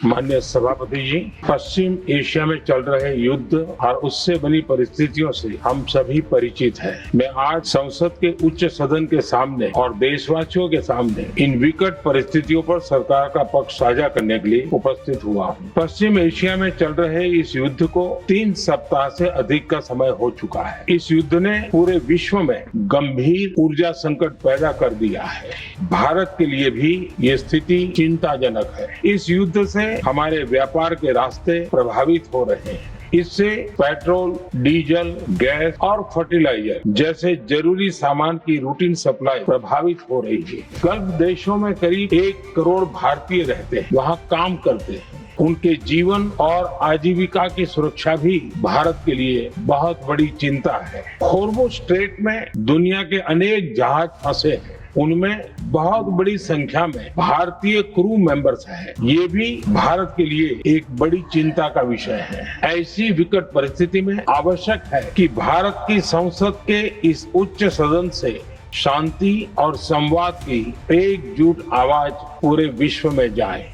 माननीय सभापति जी, पश्चिम एशिया में चल रहे युद्ध और उससे बनी परिस्थितियों से हम सभी परिचित हैं। मैं आज संसद के उच्च सदन के सामने और देशवासियों के सामने इन विकट परिस्थितियों पर सरकार का पक्ष साझा करने के लिए उपस्थित हुआ हूँ। पश्चिम एशिया में चल रहे इस युद्ध को 3 सप्ताह से अधिक का समय हो चुका है। इस युद्ध ने पूरे विश्व में गंभीर ऊर्जा संकट पैदा कर दिया है। भारत के लिए भी ये स्थिति चिंताजनक है। इस युद्ध से हमारे व्यापार के रास्ते प्रभावित हो रहे हैं। इससे पेट्रोल, डीजल, गैस और फर्टिलाइजर जैसे जरूरी सामान की रूटीन सप्लाई प्रभावित हो रही है। गल्फ देशों में करीब 1 करोड़ भारतीय रहते हैं, वहाँ काम करते हैं। उनके जीवन और आजीविका की सुरक्षा भी भारत के लिए बहुत बड़ी चिंता है। हॉर्मुज़ स्ट्रेट में दुनिया के अनेक जहाज फंसे हैं। उनमें बहुत बड़ी संख्या में भारतीय क्रू मेंबर्स हैं। ये भी भारत के लिए एक बड़ी चिंता का विषय है। ऐसी विकट परिस्थिति में आवश्यक है कि भारत की संसद के इस उच्च सदन से शांति और संवाद की एकजुट आवाज पूरे विश्व में जाए।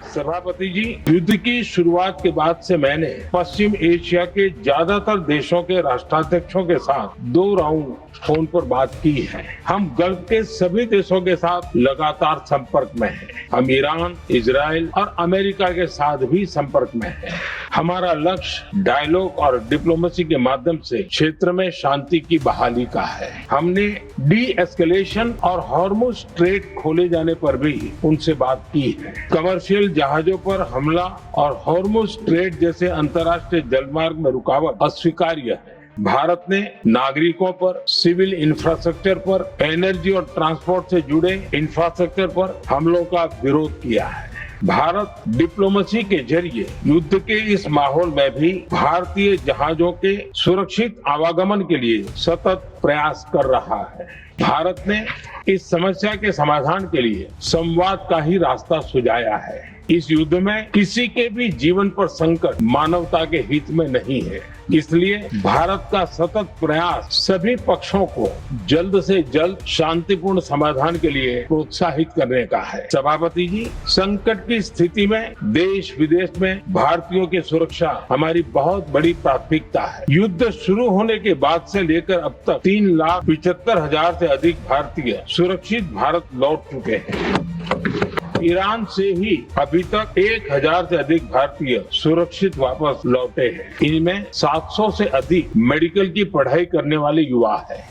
सभापति जी, युद्ध की शुरुआत के बाद से मैंने पश्चिम एशिया के ज्यादातर देशों के राष्ट्राध्यक्षों के साथ 2 राउंड फोन पर बात की है। हम गल्फ के सभी देशों के साथ लगातार संपर्क में हैं। हम ईरान, इजराइल और अमेरिका के साथ भी संपर्क में हैं। हमारा लक्ष्य डायलॉग और डिप्लोमेसी के माध्यम से क्षेत्र में शांति की बहाली का है। हमने डी एस्केलेशन और हॉर्मुज़ स्ट्रेट खोले जाने पर भी उनसे बात की है। कमर्शियल जहाजों पर हमला और हॉर्मुज़ स्ट्रेट जैसे अंतर्राष्ट्रीय जलमार्ग में रुकावट अस्वीकार्य है। भारत ने नागरिकों पर, सिविल इंफ्रास्ट्रक्चर पर, एनर्जी और ट्रांसपोर्ट से जुड़े इंफ्रास्ट्रक्चर पर हमलों का विरोध किया है। भारत डिप्लोमेसी के जरिए युद्ध के इस माहौल में भी भारतीय जहाजों के सुरक्षित आवागमन के लिए सतत प्रयास कर रहा है। भारत ने इस समस्या के समाधान के लिए संवाद का ही रास्ता सुझाया है। इस युद्ध में किसी के भी जीवन पर संकट मानवता के हित में नहीं है। इसलिए भारत का सतत प्रयास सभी पक्षों को जल्द से जल्द शांतिपूर्ण समाधान के लिए प्रोत्साहित करने का है। सभापति जी, संकट की स्थिति में देश विदेश में भारतीयों की सुरक्षा हमारी बहुत बड़ी प्राथमिकता है। युद्ध शुरू होने के बाद से लेकर अब तक 3,75,000 से अधिक भारतीय सुरक्षित भारत लौट चुके हैं। ईरान से ही अभी तक 1,000 से अधिक भारतीय सुरक्षित वापस लौटे हैं। इनमें 700 से अधिक मेडिकल की पढ़ाई करने वाले युवा हैं।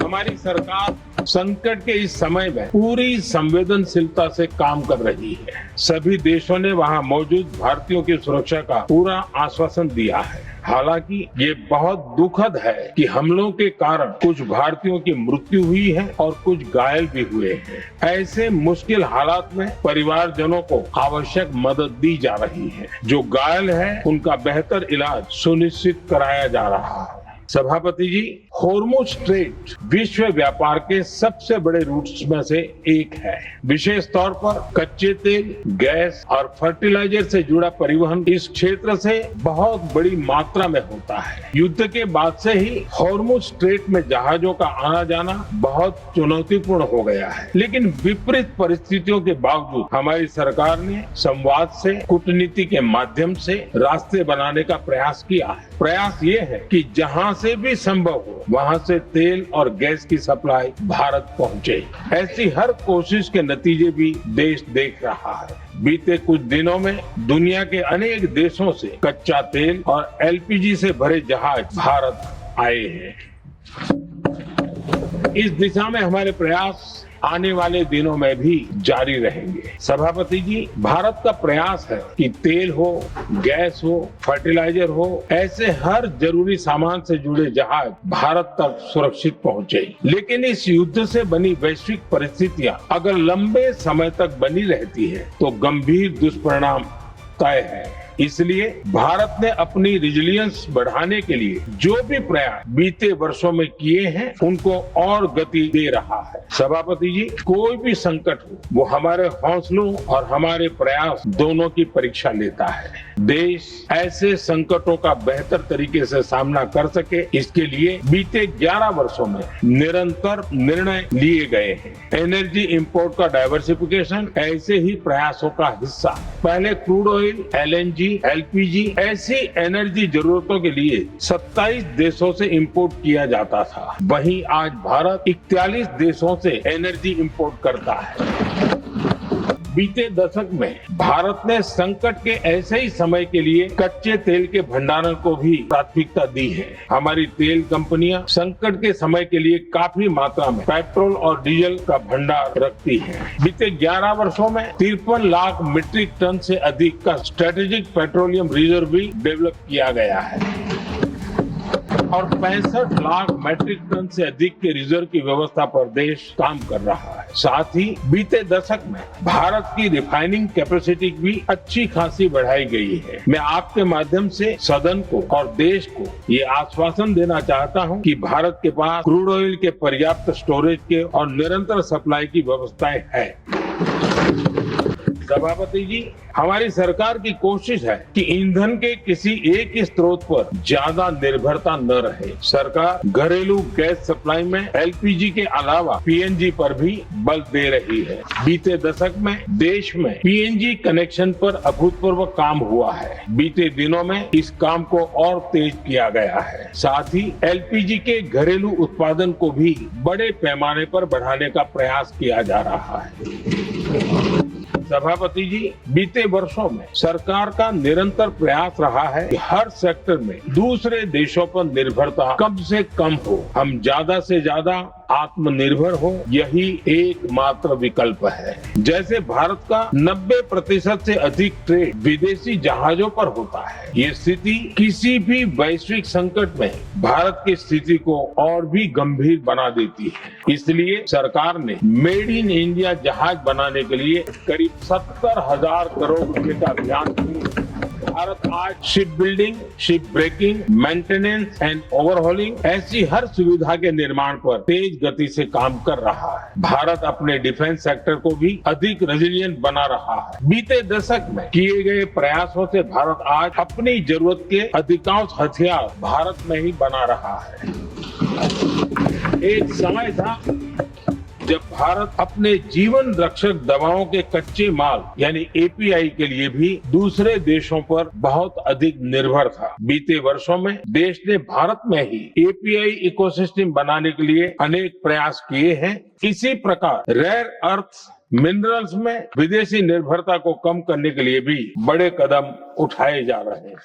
हमारी सरकार संकट के इस समय में पूरी संवेदनशीलता से काम कर रही है। सभी देशों ने वहां मौजूद भारतीयों की सुरक्षा का पूरा आश्वासन दिया है। हालांकि ये बहुत दुखद है कि हमलों के कारण कुछ भारतीयों की मृत्यु हुई है और कुछ घायल भी हुए हैं। ऐसे मुश्किल हालात में परिवारजनों को आवश्यक मदद दी जा रही है। जो घायल है उनका बेहतर इलाज सुनिश्चित कराया जा रहा है। सभापति जी, हॉर्मुज़ स्ट्रेट विश्व व्यापार के सबसे बड़े रूट्स में से एक है। विशेष तौर पर कच्चे तेल, गैस और फर्टिलाइजर से जुड़ा परिवहन इस क्षेत्र से बहुत बड़ी मात्रा में होता है। युद्ध के बाद से ही हॉर्मुज़ स्ट्रेट में जहाजों का आना जाना बहुत चुनौतीपूर्ण हो गया है। लेकिन विपरीत परिस्थितियों के बावजूद हमारी सरकार ने संवाद से, कूटनीति के माध्यम से रास्ते बनाने का प्रयास किया है। प्रयास ये है कि जहां से भी संभव हो वहां से तेल और गैस की सप्लाई भारत पहुंचे। ऐसी हर कोशिश के नतीजे भी देश देख रहा है। बीते कुछ दिनों में दुनिया के अनेक देशों से कच्चा तेल और एलपीजी से भरे जहाज भारत आए हैं। इस दिशा में हमारे प्रयास आने वाले दिनों में भी जारी रहेंगे। सभापति जी, भारत का प्रयास है कि तेल हो, गैस हो, फर्टिलाइजर हो, ऐसे हर जरूरी सामान से जुड़े जहाज भारत तक सुरक्षित पहुंचे। लेकिन इस युद्ध से बनी वैश्विक परिस्थितियां अगर लंबे समय तक बनी रहती है तो गंभीर दुष्परिणाम तय है। इसलिए भारत ने अपनी रेजिलियंस बढ़ाने के लिए जो भी प्रयास बीते वर्षों में किए हैं उनको और गति दे रहा है। सभापति जी, कोई भी संकट हो वो हमारे हौसलों और हमारे प्रयास दोनों की परीक्षा लेता है। देश ऐसे संकटों का बेहतर तरीके से सामना कर सके, इसके लिए बीते 11 वर्षों में निरंतर निर्णय लिए गए हैं। एनर्जी इंपोर्ट का डाइवर्सिफिकेशन ऐसे ही प्रयासों का हिस्सा है। पहले क्रूड ऑयल, एलएनजी, एलपीजी ऐसी एनर्जी जरूरतों के लिए 27 देशों से इंपोर्ट किया जाता था। वहीं आज भारत 41 देशों से एनर्जी इंपोर्ट करता है। बीते दशक में भारत ने संकट के ऐसे ही समय के लिए कच्चे तेल के भंडारण को भी प्राथमिकता दी है। हमारी तेल कंपनियां संकट के समय के लिए काफी मात्रा में पेट्रोल और डीजल का भंडार रखती हैं। बीते 11 वर्षों में 53 लाख मीट्रिक टन से अधिक का स्ट्रेटेजिक पेट्रोलियम रिजर्व भी डेवलप किया गया है और 65 लाख मीट्रिक टन से अधिक के रिजर्व की व्यवस्था पर देश काम कर रहा है। साथ ही बीते दशक में भारत की रिफाइनिंग कैपेसिटी भी अच्छी खासी बढ़ाई गई है। मैं आपके माध्यम से सदन को और देश को ये आश्वासन देना चाहता हूं कि भारत के पास क्रूड ऑयल के पर्याप्त स्टोरेज के और निरंतर सप्लाई की व्यवस्थाएं है। सभापति जी, हमारी सरकार की कोशिश है कि ईंधन के किसी एक ही स्रोत पर ज्यादा निर्भरता न रहे। सरकार घरेलू गैस सप्लाई में एलपीजी के अलावा पीएनजी पर भी बल दे रही है। बीते दशक में देश में पीएनजी कनेक्शन पर अभूतपूर्व काम हुआ है। बीते दिनों में इस काम को और तेज किया गया है। साथ ही एलपीजी के घरेलू उत्पादन को भी बड़े पैमाने पर बढ़ाने का प्रयास किया जा रहा है। सभापति जी, बीते वर्षों में सरकार का निरंतर प्रयास रहा है कि हर सेक्टर में दूसरे देशों पर निर्भरता कम से कम हो, हम ज्यादा से ज्यादा आत्मनिर्भर हो, यही एकमात्र विकल्प है। जैसे भारत का 90% से अधिक ट्रेड विदेशी जहाजों पर होता है। ये स्थिति किसी भी वैश्विक संकट में भारत की स्थिति को और भी गंभीर बना देती है। इसलिए सरकार ने मेड इन इंडिया जहाज बनाने के लिए करीब 70,000 करोड़ रुपए का अभियान शुरू। भारत आज ship building, ship breaking, maintenance and overhauling ऐसी हर सुविधा के निर्माण पर तेज गति से काम कर रहा है। भारत अपने डिफेंस सेक्टर को भी अधिक रेजिलिएंट बना रहा है। बीते दशक में किए गए प्रयासों से भारत आज अपनी जरूरत के अधिकांश हथियार भारत में ही बना रहा है। एक समय था जब भारत अपने जीवन रक्षक दवाओं के कच्चे माल यानी एपीआई के लिए भी दूसरे देशों पर बहुत अधिक निर्भर था। बीते वर्षों में देश ने भारत में ही एपीआई इकोसिस्टम बनाने के लिए अनेक प्रयास किए हैं। इसी प्रकार रेयर अर्थ मिनरल्स में विदेशी निर्भरता को कम करने के लिए भी बड़े कदम उठाए जा रहे हैं।